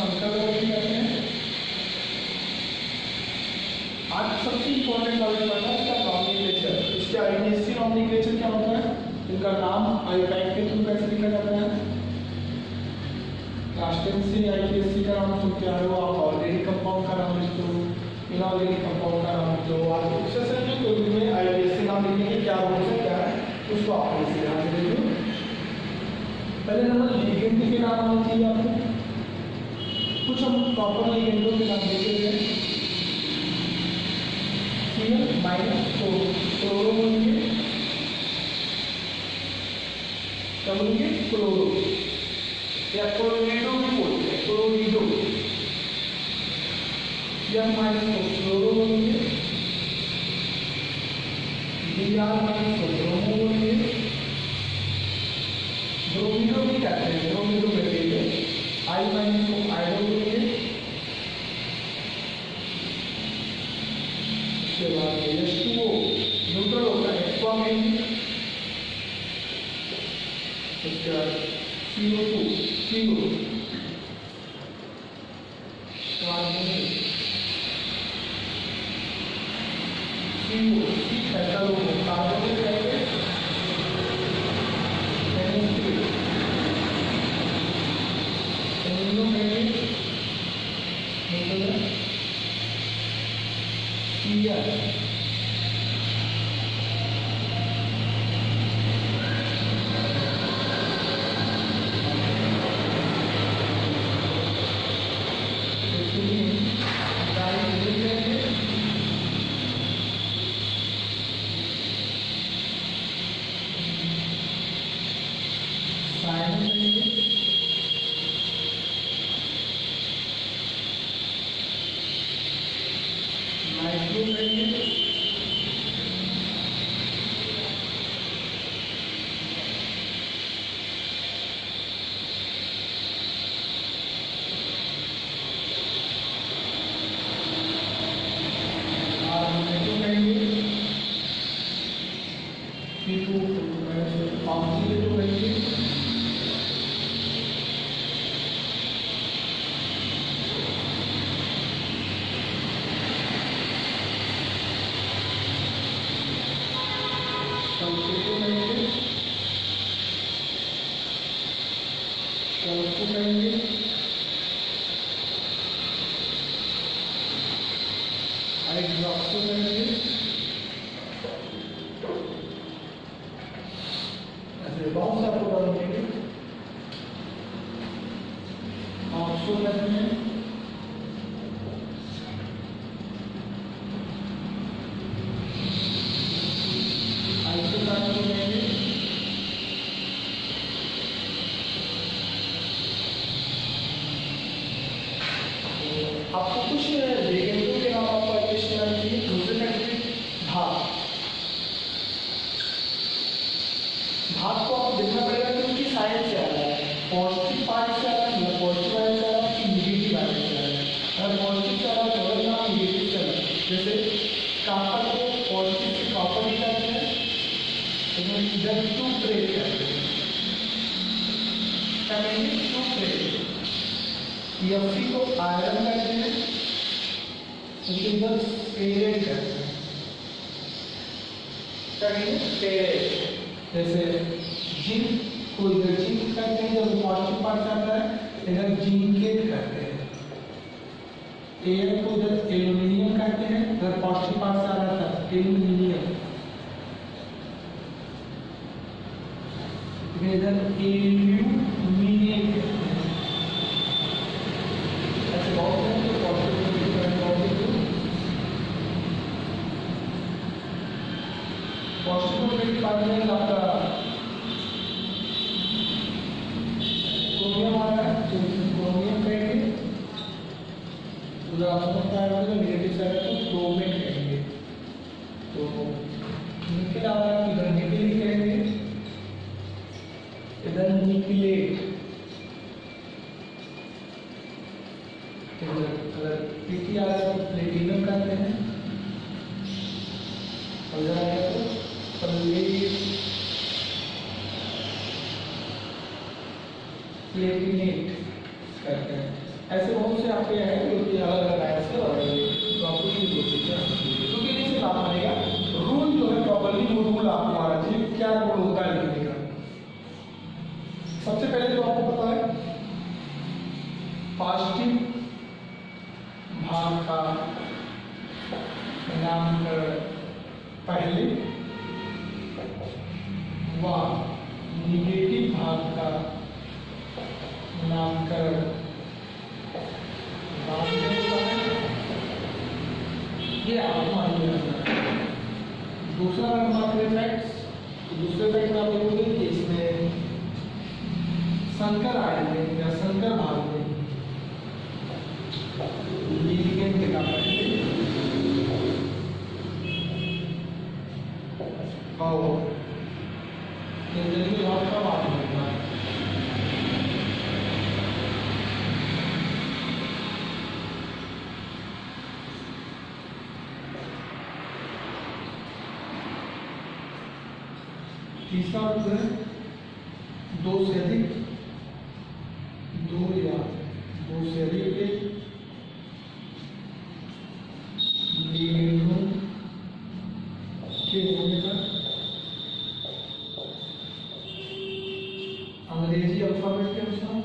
Uncle करते हैं। आज सबसे इम्पोर्टेंट टॉपिक पढ़ना है इसका नॉमिनोक्लेचर। इसके आईपीएससी नॉमिनोक्लेचर क्या होता है, इनका नाम आईपैक के थ्रू कैसे लिखा जाता है। लास्ट टाइम से आईपीएससी का नाम सुन के आए हो आप, ऑलरेडी कंपाउंड का नाम लिखते हो, इनऑर्गेनिक कंपाउंड का नाम लिखते हो। आज इस सेशन में कोई भी में आईपीएससी नाम लिखने के क्या हो सकता है उसको आप इसी ध्यान से देखिए। पहले नंबर लिगेंड के नाम आना चाहिए आपको। कुछ हम प्रॉपर लिगेंडों के नाम देखेंगे। Cl माइनस क्लोरो बोलेंगे, क्या बोलेंगे, क्लोरो या क्लोरिडो भी बोलते हैं, क्लोरिडो या माइनस क्लोरो बोलेंगे, Br माइनस ब्रोमो बोलेंगे, ब्रोमिडो भी कहते हैं, ब्रोमिडो बैक्टीरिया, I माइनस को आयोडो बोलेंगे। उसके बाद H2O न्यूट्रल होता है, एक्वा कहेंगे। उसके बाद CO2 CO carbonate CO C पेंटालोन कार्बोनेट कहेंगे। NH3 एमिनो कहेंगे, मतलब Cl बहुत सा प्रोग्राम देंगे। ऑक्सोमेथ में आइसोकार्बोनेट देंगे, आपको कुछ लिगेंडों के नाम आपको एडजस्ट करना चाहिए। दूसरे फैक्ट्री भाप, भाप को आपको देखना पड़ेगा कि उनकी साइड से आ रहा है, पॉजिटिव पार्ट से आ रहा है, पॉजिटिव वाले से आ रहा है कि निगेटिव वाले से आ रहा है। अगर पॉजिटिव से आ रहा है तो अलग नाम, निगेटिव से अलग। जैसे कॉपर को पॉजिटिव से कॉपर निकालते हैं तो इधर टू ट्रेड करते हैं, क्या कहेंगे, टू ट्रेड। Fe को आयरन करते हैं तो इधर फेरेट करते हैं, क्या कहेंगे, फेरेट। जैसे जिंक को इधर जिंक करते हैं, जब पॉजिटिव पार्ट आता है इधर जिंकेट करते हैं। एयर को इधर एल्यूमिनियम करते हैं, इधर पॉजिटिव पार्ट आ रहा था एल्यूमिनियम, इधर एल्यूमिनेट करते हैं। ऐसे बहुत हैं जो पॉजिटिव पार्ट में आपका क्रोमियम आ रहा है, तो क्रोमियम कहेंगे। उधर ऑक्सीजन का आएगा तो नेगेटिव साइड है तो क्रोमेट कहेंगे। तो निकल आ रहा है, इधर निकल कहेंगे, इधर निकलेट। अगर पीटी आ रहा है तो प्लेटिनम करते हैं, अगर आएगा तो प्लेटिनेट करते हैं। ऐसे बहुत से आपके हैं जो कि अलग अलग आंसर और तो आपको ये दो चीजें क्योंकि इनसे ना बनेगा रूल जो है प्रॉपरली वो रूल आपको आना चाहिए क्या रूल होता है लिखने का। सबसे पहले तो आपको पता है पॉजिटिव भाग का नामकरण पहले व निगेटिव भाग का नामकरण बाद में होता है। ये आपको मालूम है। दूसरा अगर बात करें फैक्ट्स तो दूसरे फैक्ट में आप देखोगे कि इसमें संकर आएंगे या संकर भाग में लिगेंड के नाम और केंद्रीय भाग का बात होता है। तीसरा अर्थ है दो से अधिक दो या दो से अधिक लिगेंडों के होने पर अंग्रेजी अल्फाबेट के अनुसार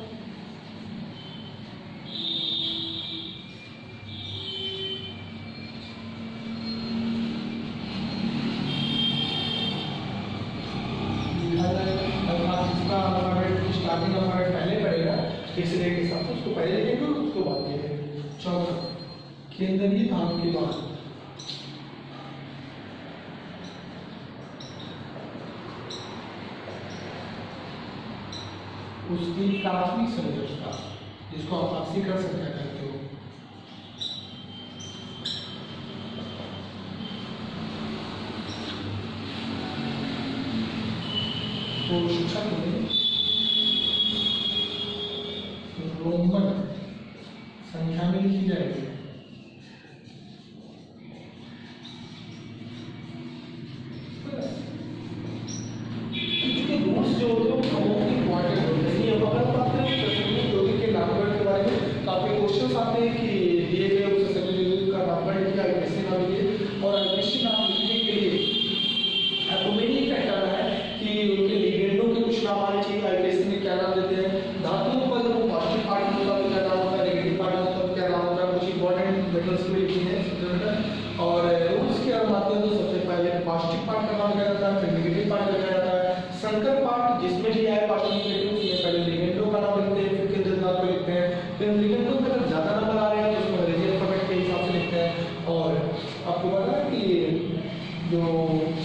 स्टार्टिंग अल्फाबेट पहले पड़ेगा इसलिए के हिसाब से उसको पहले लिखेंगे और उसको बाद लिखेंगे। चौथा केंद्रीय भाग के बाद उसकी प्राथमिक संरचना जिसको आप आंशिक संख्या कहते हो तो शिक्षक में रोमन संख्या में लिखी जाएगी। रूल्स जो होते हैं वो बहुत इंपॉर्टेंट होते हैं। अब अगर बात करें प्रसंगिक यौगिक के नामकरण के बारे में काफी क्वेश्चंस आते हैं कि दिए गए उस प्रसंगिक यौगिक का नामकरण किया कैसे नाम लिखे और अवश्य नाम लिखने के लिए आपको मेन ये फैक्ट आना है कि उनके लिगेंडों के कुछ नाम आने चाहिए। आईपीएससी में क्या नाम देते हैं, धातुओं पर वो पॉजिटिव पार्ट होता है क्या नाम होता है, नेगेटिव पार्ट होता है क्या नाम होता है, कुछ इंपॉर्टेंट मेटल्स भी लिखे हैं और रूल्स के हम आते हैं तो सबसे पहले पॉजिटिव पार्ट का नाम क्या जाता है, फिर नेगेटिव पार्ट का जाता है। संकर पार्ट जिसमें भी आए पॉजिटिव नेगेटिव उसमें पहले लिगेंडों का नाम लिखते हैं, फिर केंद्रीय भाग को लिखते हैं, फिर लिगेंडों में अगर ज्यादा नंबर आ रहे हैं तो उसको अंग्रेजी अल्फाबेट के हिसाब से लिखते हैं। और आपको पता है कि जो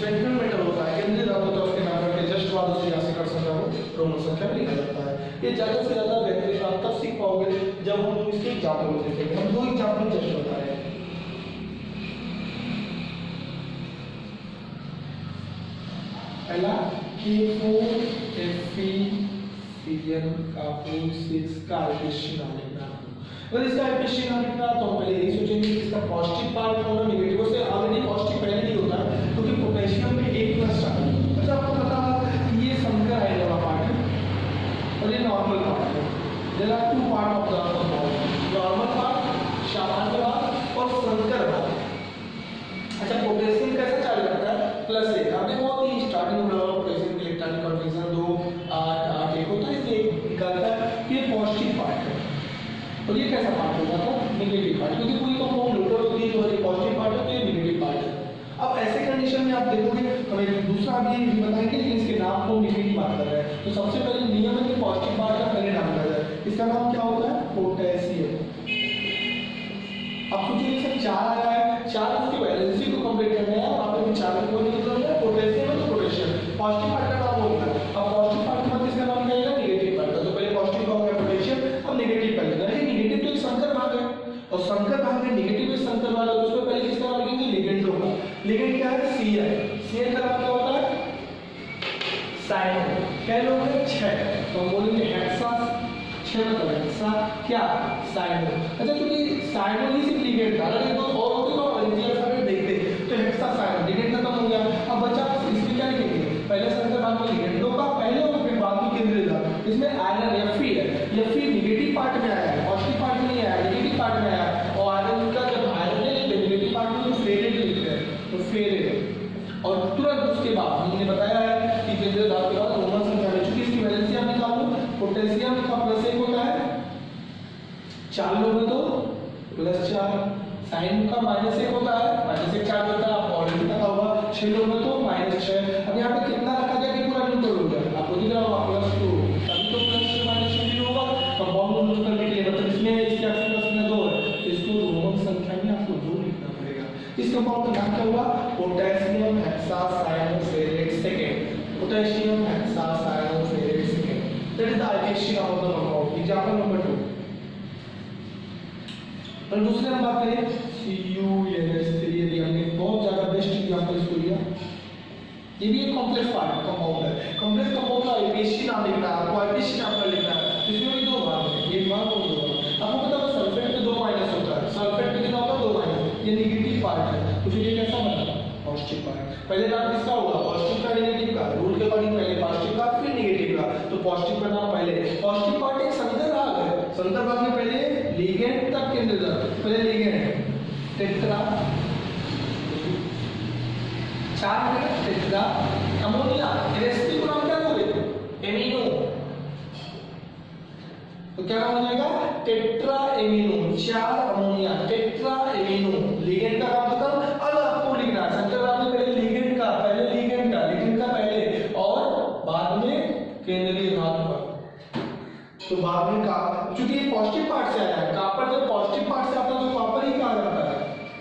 सेंट्रल मेटल होता है केंद्रीय धातु होता है उसके नाम के जस्ट बाद उससे आंशिक संख्या को रोमन संख्या में लिखा जाता है। ये ज्यादा से ज्यादा बेहतरीन आप तब सीख पाओगे जब हम इसके एग्जाम्पल देखेंगे। हम दो एग्जाम्पल जस्ट बता रहे हैं। पहला K4Fe का पूल 6 का आईपीएससी नाम लिखना। अगर इसका आईपीएससी नाम लिखना तो पहले यही सोचेंगे कि इसका पॉजिटिव पार्ट होना नेगेटिव से ऑलरेडी पॉजिटिव पहले नहीं होता क्योंकि पोटेशियम में 1+ आता है। अच्छा आपको पता है ये संकर आयन वाला पार्ट है और ये नॉर्मल पार्ट है। There are two part of the normal part सामान्य भाग और संकर भाग। अच्छा पोटेशियम कैसे चालू करता है +1 आपने बहुत ही स्टार्टिंग में बोला पोटेशियम के इलेक्ट्रॉनिक कॉन्फिगरेशन 2 8 8 1 होता है इसलिए निकलता है ये पॉजिटिव पार्ट है और ये कैसा पार्ट होगा था नेगेटिव पार्ट क्योंकि पूरी कंपाउंड न्यूट्रल होती है तो ये पॉजिटिव पार्ट है तो ये नेगेटिव पार्ट है। अब ऐसे कंडीशन में आप देखोगे हम एक दूसरा भी बताएंगे लेकिन इसके नाम को लिखने की बात कर रहे हैं। तो सबसे पहले नियम है कि पॉजिटिव पार्ट का पहले नाम लिया जाए। इसका नाम क्या होता है पोटेशियम। अब सोचिए इसमें 4 आया है 4 उसकी वैलेंसी को कंप्लीट करना है और आप में 4 को निकल रहा है पोटेशियम और पोटेशियम पॉजिटिव पार्ट का नाम होता है। अब पॉजिटिव पार्ट के बाद इसका नाम क्या आएगा नेगेटिव पार्ट का। तो पहले पॉजिटिव हो गया पोटेशियम अब नेगेटिव कर लेना है। नेगेटिव तो एक संकर भाग है और संकर भाग में नेगेटिव एक संकर भाग है तो उसमें पहले किसका नाम लिखेंगे लिगेंडों का। लिगेंड क्या है Cl का नाम क्या होता है साइनो। क्या लोग हैं 6 तो हम बोलेंगे हेक्सा 6 मतलब हेक्सा क्या साइनो। अच्छा क्योंकि साइनो ही सिर्फ लिगेंड था अगर एक और होते तो अंग्रेजी अल्फाबेट देखते तो हेक्सा साइनो लिगेंड खत्म हो गया। अब बचा इसमें क्या लिखेंगे पहले संकर भाग में लिगेंडों का पहले और फिर बाद में केंद्रीय भाग। इसमें आयरन Fe है Fe नेगेटिव पार्ट में आया है पॉजिटिव पार्ट में 4, साइन का -1 होता है, -1 चार्ज होता है, आपको ऑलरेडी पता होगा। 6 लोग में तो -6। अब यहाँ पे कितना रखा जाए कि पूरा न्यूट्रल हो जाए, आपको दिख रहा होगा +2, तभी तो +6 -6 भी होगा। कंपाउंड न्यूट्रल करने के लिए मतलब इसमें इसके एक्शन का संख्या 2 है, तो इसको रोमन संख्या में आपको 2 लिखना पड़ेगा। इस कंपाउंड का नाम क्या हुआ? Potassium hexacyanoferrate second, potassium hexacyanoferrate second, that is the IPSC नाम of the compound. Example number 2। और दूसरे हम बात करें CuNH3, यदि हमने बहुत ज्यादा बेस्ट एग्जांपल इसको लिया, ये भी एक कॉम्प्लेक्स पार्ट है, कंपाउंड है। कॉम्प्लेक्स कंपाउंड का आईपीएससी नाम लिखना है, आपको आईपीएससी नाम पर लिखना है। इसमें भी 2 भाग है, एक भाग और 2 भाग। आपको पता है सल्फेट में 2 माइनस होता है, सल्फेट में कितना होता है? 2 माइनस, ये नेगेटिव पार्ट है, तो फिर ये कैसा बना? Positive part. पहले नाम किसका होगा? पॉजिटिव का, नेगेटिव का। रूल के अकॉर्डिंग पहले पॉजिटिव का फिर नेगेटिव का, तो पॉजिटिव का नाम पहले। पॉजिटिव पार्ट एक संकर भाग है, संकर भाग में पहले लिगेंड तक केंद्रित, पहले ligand tetra 4 tetra ammonia, NH3 को नाम क्या दोगे? एमिनो, तो क्या नाम हो जाएगा? Tetra amino, 4 ammonia, tetra amino. Ligand का काम खत्म। अब आपको लिखना है संकर भाग में पहले लिगेंड का, पहले लिगेंड का पहले और बाद में केंद्रीय भाग पर। तो बाद में का, क्योंकि ये पॉजिटिव पार्ट से आया है, कॉपर जब पॉजिटिव पार्ट से आता है तो कॉपर ही कहा जाता है।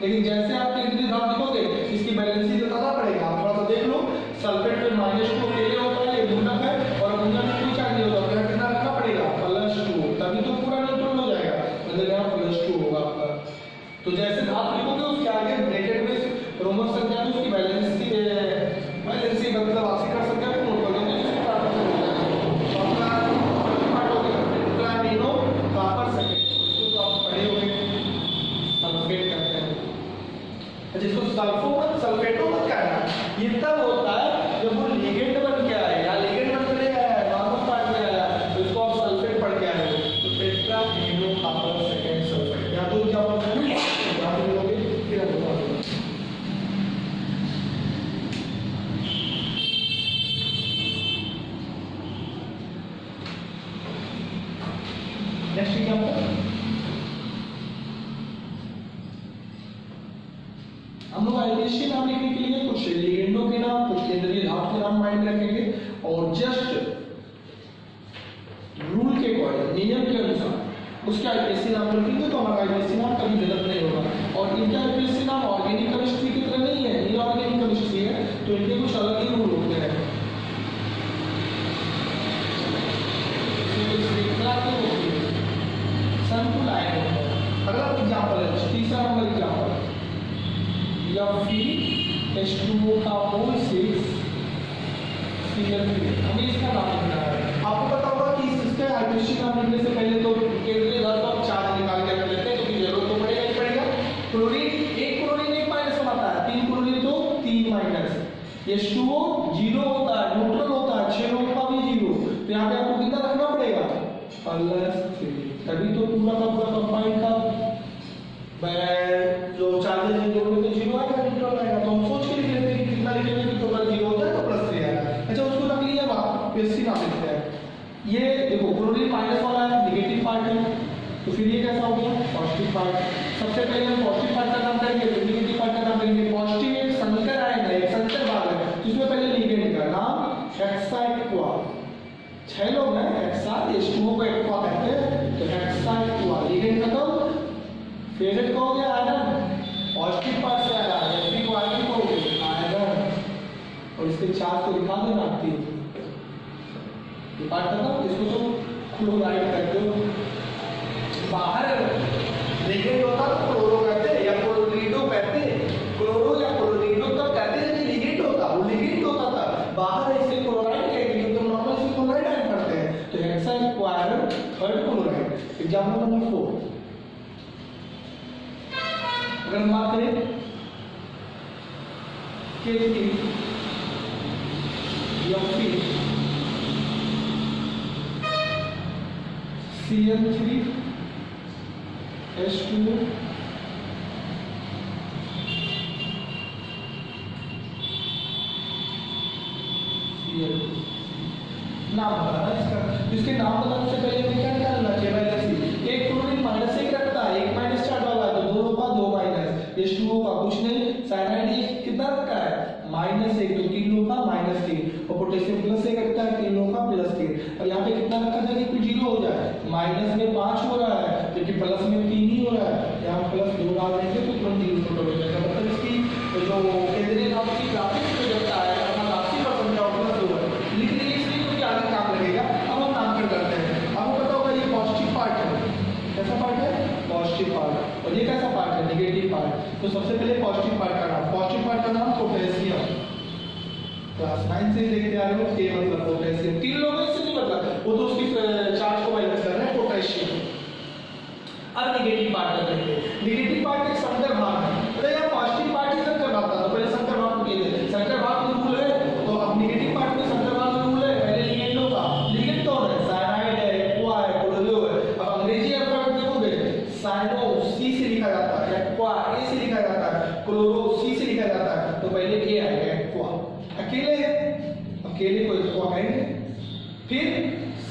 लेकिन जैसे आप केंद्रीय भाग लिखोगे इसकी बैलेंसिंग बताना पड़ेगा। आप थोड़ा सा देख लो, सल्फेट में -2 अकेले होता है, ये गुणक है, और अमोनिया में कोई चार्ज नहीं होता, तो कितना रखना पड़ेगा? +2, तभी तो पूरा न्यूट्रल हो जाएगा, मतलब यहाँ +2 होगा आपका। तो जैसे आप लिखोगे उसके आगे ब्रैकेट में रोमन संख्या में उसकी बैलेंसिंग मतलब आपसी कर सकते हैं, नोट कर लेंगे जिससे प्राप्त हो जाएगा। तो आपका पार्ट हो गया टेट्रा एमिनो कॉपर सेकेंड, इसको तो आप पढ़े होंगे, सल्फेट कहते हैं। जिसको सल्फेटो मत कहना, ये तब होता है जब वो लिगेंड बन के आए, या लिगेंड बन के आया, नॉर्मल पार्ट में आया, तो इसको आप सल्फेट पढ़ के आए हो। तो tetra amino copper second sulphate, या तो क्या बोलते हैं याद रखोगे, फिर हम बताएंगे। नेक्स्ट एग्जांपल, हम लोग आईपीएससी नाम लिखने के लिए कुछ लिगेंडों के नाम, कुछ केंद्रीय धातु के नाम माइंड में रखेंगे, और जस्ट रूल के अकॉर्डिंग, नियम के अनुसार उसके आईपीएससी नाम रखेंगे, तो हमारा आईपीएससी नाम कभी गलत नहीं होगा। और इनका आईपीएससी नाम ऑर्गेनिक केमिस्ट्री की तरह नहीं है, इनऑर्गेनिक केमिस्ट्री है, तो इनके कुछ अलग ही रूल होते हैं। संकुल आयन होता है। अगला एग्जांपल है, तीसरा नंबर एग्जांपल, Fe(H2O) का होल 6 Cl3, हमें इसका नाम लिखना है। आपको पता होगा कि इसके आईपीएससी नाम लिखने से पहले तो केंद्रीय धातु का चार्ज निकाल के रख लेते हैं, क्योंकि जरूरत तो पड़ेगा ही पड़ेगा। क्लोरीन, एक क्लोरीन एक माइनस बनाता है, 3 क्लोरीन तो 3 माइनस। H2O 0 होता है, न्यूट्रल होता है, 6 लोगों का भी 0, तो यहाँ पे आपको कितना रखना पड़ेगा? +3, तभी तो पूरा का पूरा कंपाउंड का जो चार्जेस हैं दोनों में 0 आएगा, न्यूट्रल आएगा। तो हम सोच के लिख लेते हैं कि कितना लिखेंगे कि टोटल 0 होता है तो +3 आएगा। अच्छा, उसको रख लिया, आईपीएससी नाम लिखते हैं। ये देखो क्लोरीन माइनस वाला है, नेगेटिव पार्ट है, तो फिर ये कैसा हो गया? Positive part. सबसे पहले हम पॉजिटिव पार्ट का नाम करेंगे, फिर नेगेटिव पार्ट का नाम करेंगे। पॉजिटिव एक संकर आयन है, एक संकर भाग है, जिसमें पहले लिगेंड का नाम हेक्साइक्वा, 6 लोग हैं, हेक्सा, H2O को एक्वा कहते हैं, तो हेक्साइक्वा लिगेंड खत्म। फेरेट को हो गया आयरन, पॉजिटिव पार्ट से आया, Fe को आयरन को हो गया आयरन, और इसके चार्ज को दिखा देना आपकी, ये पार्ट खत्म। इसको तो क्लोराइड कहते हो। बाहर लिगेंड होता तो क्लोरो कहते या क्लोरीडो कहते, क्लोरो या क्लोरीडो तब कहते हैं कि लिगेंड होता, वो लिगेंड होता था। बाहर इसे क्लोराइड कहते हैं, तो नॉर्मल से क्लोराइड आयन पढ़ते हैं, तो हेक्साइक्वायरन थर्ड क्लोराइड। एग्जांपल नंबर 4, अगर हम बात करें K3 या फिर Cl3 H2O Cl2, नाम बताना इसका। इसके नाम बताने से पहले हमें क्या निकालना चाहिए? बैलेंस। एक क्लोरीन -1 रखता है, एक माइनस चार्ज वाला है, तो दोनों H2O का कुछ नहीं, साइनाइड कितना रखा है -1, तो 3 लोग का -3, और पोटेशियम प्लस 1 रखता है 3 लोग का +3, और यहाँ पे कितना रखा जाए कि 0 हो जाए, माइनस में 5 हो रहा है क्योंकि प्लस में 3 ही हो रहा है, यहाँ +2 डाल देंगे तो तुरंत 0 टोटल हो जाएगा। मतलब इसकी जो केंद्रीय नाम की ग्राफिक्स में जब आया अपना 80% का +2 है, लिख लीजिए इसलिए क्योंकि आगे काम लगेगा। अब हम नामकरण करते हैं। आपको पता होगा ये पॉजिटिव पार्ट है, कैसा पार्ट है पॉजिटिव पार्ट, और ये कैसा पार्ट है नेगेटिव पार्ट। तो सबसे पहले पॉजिटिव पार्ट का नाम, पॉजिटिव पार्ट का नाम पोटेशियम, क्लास 9 से देखते आ रहे हो, के मतलब पोटेशियम, 3 लोग इससे नहीं मतलब, वो तो उसकी चार्ज को माइनस कर रहे हैं पोटेशियम। अब नेगेटिव पार्ट का देखते हैं। नेगेटिव पार्ट एक संकर भाग है, अरे यार पॉजिटिव पार्ट ही संकर भाग था, तो पहले संकर भाग को कीजिए। संकर भाग में रूल है, तो अब नेगेटिव पार्ट में संकर भाग में रूल है, पहले लिगेंडो का, लिगेंड कौन है साइनाइड है, एक्वा है, क्लोरो है। अब अंग्रेजी अल्फाबेट देखोगे साइनो सी से लिखा जाता है, एक्वा ए से लिखा जाता है, क्लोरो सी से लिखा जाता है, तो पहले ए आएगा एक्वा, अकेले को एक्वा कहेंगे। फिर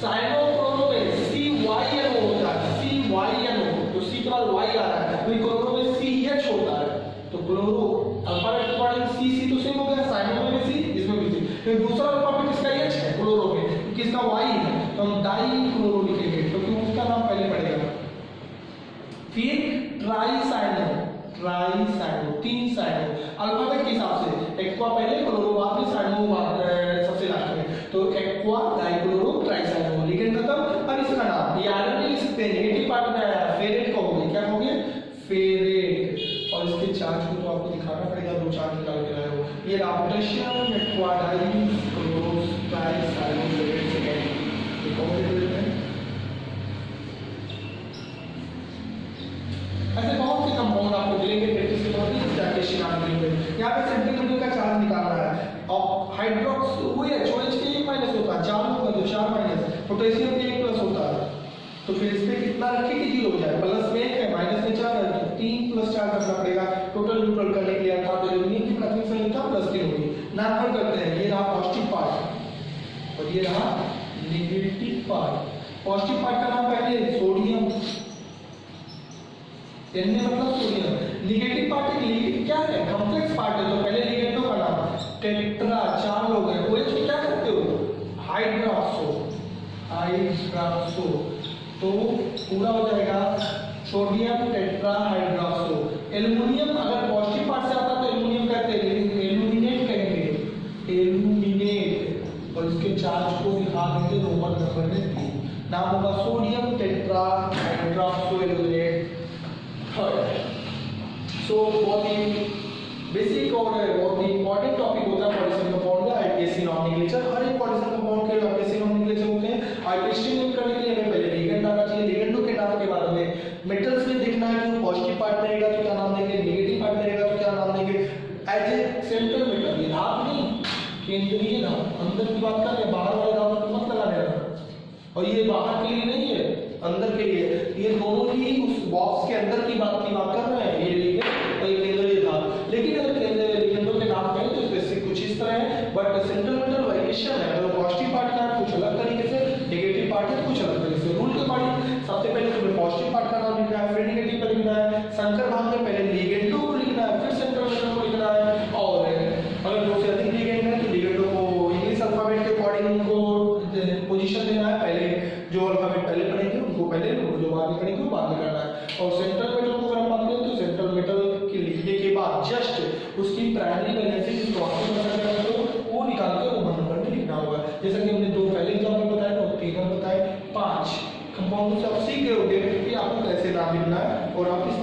साइनो क्लोरो में सी वाई एन ओ होता है, सी वाई एन ओ, तो सी के बाद वाई आ रहा है, तो क्लोरो में सी एच होता है, तो क्लोरो अल्फाबेट अकॉर्डिंग सी तो सेम हो गया, साइनो में भी सी, इसमें भी सी। फिर दूसरा अल्फाबेट इसका एच है क्लोरो में, किसका वाई है, तो हम डाई क्लोरो लिखेंगे क्योंकि उसका नाम पहले पड़ेगा। फिर ट्राइसाइनो, ट्राइसाइनो 3 साइनो अल्फाबेट के हिसाब से, एक्वा पहले क्लोरो बाद में साइनो सबसे लास्ट में, तो एक्वा डाइक्लोरो ट्राइसाइनो, लिगेंड खत्म। अब इसका नाम ये आयरन नहीं लिख सकते, नेगेटिव पार्ट में आया फेरेट कहोगे, क्या कहोगे फेरेट, और इसके चार्ज को तो आपको दिखाना पड़ेगा, 2 चार्ज निकाल के लाए हो, ये potassium aqua dichloro tricyano ferrate second, ऐसे बहुत से कंपाउंड आपको मिलेंगे प्रैक्टिस के तौर पे स्टैटिस्टिक नाम देंगे। यहाँ पे सेंटीमीटर का चार्ज निकालना है, और हाइड्रोक्स OH के 1 माइनस होता है, 4 होगा तो 4 माइनस, पोटेशियम के 1 प्लस होता है, तो फिर इस पे कितना रखे कि 0 हो जाए, प्लस में 1 है माइनस में 4 है, तो 3 + 4 करना पड़ेगा टोटल न्यूट्रल करने के लिए, अर्थात एल्यूमिनियम की प्राथमिक संरचना +3 होगी। नामकरण करते हैं, ये रहा पॉजिटिव पार्ट और ये रहा नेगेटिव पार्ट। पॉजिटिव पार्ट का नाम पहले सोडियम, N मतलब सोडियम, नेगेटिव पार्ट एक लिगेंड क्या है कॉम्प्लेक्स पार्ट है, तो पहले लिगेंडो का नाम टेट्रा, 4 लोग हैं, OH को क्या करते हो हाइड्रोक्सो, हाइड्रोक्सो, तो पूरा हो जाएगा सोडियम टेट्रा हाइड्रोक्सो। एल्युमिनियम अगर पॉजिटिव पार्ट से आता तो एल्युमिनियम कहते हैं, लेकिन एल्यूमिनेट कहेंगे, एल्यूमिनेट, और इसके चार्ज को दिखा देंगे रोमन नंबर में 3, नाम होगा सोडियम टेट्रा हाइड्रोक्सो एल्यूमिनेट। सो बहुत ही बेसिक और बहुत ही इंपॉर्टेंट टॉपिक होता है पॉलिशन कंपाउंड का आईपीएससी नॉमेनक्लेचर। हर एक पॉलिशन कंपाउंड के आईपीएससी नॉमेनक्लेचर होते हैं। आईपीएससी में करने के लिए हमें पहले लिगेंड आना चाहिए, लिगेंडो के नाम के बाद में मेटल्स में देखना है कि पॉजिटिव पार्ट रहेगा तो क्या नाम देंगे, नेगेटिव पार्ट रहेगा तो क्या नाम देंगे। एज ए सेंट्रल मेटल, ये धातु नहीं केंद्रीय धातु, अंदर की बात कर रहे हैं, बाहर वाले धातु को मत लगा देना, और ये बाहर के लिए नहीं है अंदर के लिए, ये दोनों ही उस बॉक्स के अंदर की बात कर रहे हैं, ये लिगेंड और ये केंद्रीय धातु। लेकिन अगर लिगेंडो के नाम कहें तो स्पेसिफिक कुछ इस तरह है, बट सेंट्रल मेटल वेरिएशन है, अगर पॉजिटिव पार्ट का कुछ अलग तरीके से, नेगेटिव पार्ट है कुछ अलग तरीके से। रूल के अकॉर्डिंग सबसे पहले तुम्हें पॉजिटिव पार्ट का नाम लिखना है, फिर नेगेटिव का लिखना है, संकर भाग में पहले लिगेंडो को लिखना है, फिर सेंट्रल मेटल को लिखना है, और अगर 2 से अधिक लिगेंड है तो लिगेंडो को इंग्लिश अल्फाबेट के अकॉर्डिंग उनको पोजीशन देना है, पहले जो अल्फाबेट पहले पढ़ेंगे उनको पहले, जो बाद में पढ़ेंगे वो बाद में करना है। और सेंट्रल मेटल को अगर हम बात करें तो सेंट्रल मेटल के लिखने के बाद जस्ट उसकी प्राइमरी वैलेंसी जिसको आपको पता करते हो वो निकाल के रोमन नंबर में लिखना होगा। जैसा कि हमने 2 पहले एग्जाम में बताया और 3 बताए, 5 कंपाउंड से आप सीख गए होंगे कि आपको कैसे नाम लिखना है, और आप इस